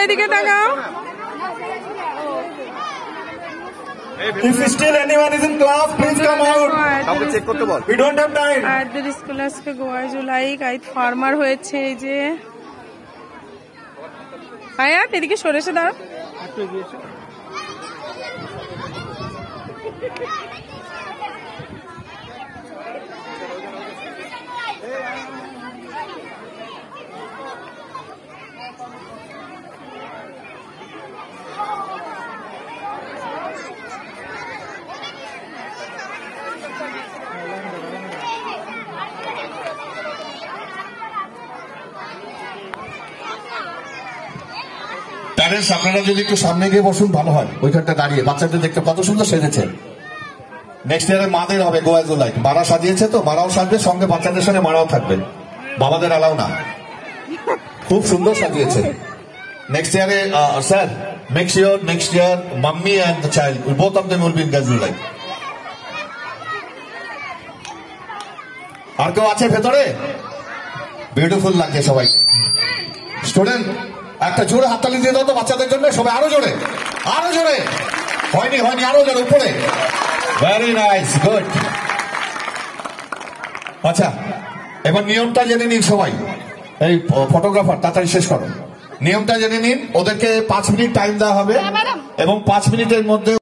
এদিকে তাকাও। If still anyone is in class, please come out. We don't have time. আয়াতদের স্কুলে আজকে গোয়া জুলাই আয়াত ফার্মার হয়েছে। এই যে আয়াত এদিকে সরে এসে দাঁড়াও। প্যারেন্টস আপনারা যদি একটু সামনে গিয়ে বসুন ভালো হয়, ওইখানটা দাঁড়িয়ে বাচ্চাদের দেখতে কত সুন্দর সেজেছে। নেক্সট ইয়ারে মাদের হবে গোয়া জুলাই, মারা সাজিয়েছে তো মারাও সাজবে, সঙ্গে বাচ্চাদের সঙ্গে মারাও থাকবে, বাবাদের অ্যালাউ না। খুব সুন্দর সাজিয়েছে। নেক্সট ইয়ারে sir make sure next year mummy and the child both of them will be in Goa July. আর কেউ আছে ভেতরে? বিউটিফুল লাগছে সবাই। স্টুডেন্ট একটা জোরে হাততালি দিয়ে দাও তো বাচ্চাদের জন্য, সবাই আরো জোরে, আরো জোরে। হয়নি হয়নি, আরো জোরে উপরে। Very nice, good. আচ্ছা এবার নিয়মটা জেনে নিন সবাই। এই ফটোগ্রাফার তাড়াতাড়ি শেষ করো। নিয়মটা জেনে নিন, ওদেরকে 5 মিনিট টাইম দেওয়া হবে এবং 5 মিনিটের মধ্যে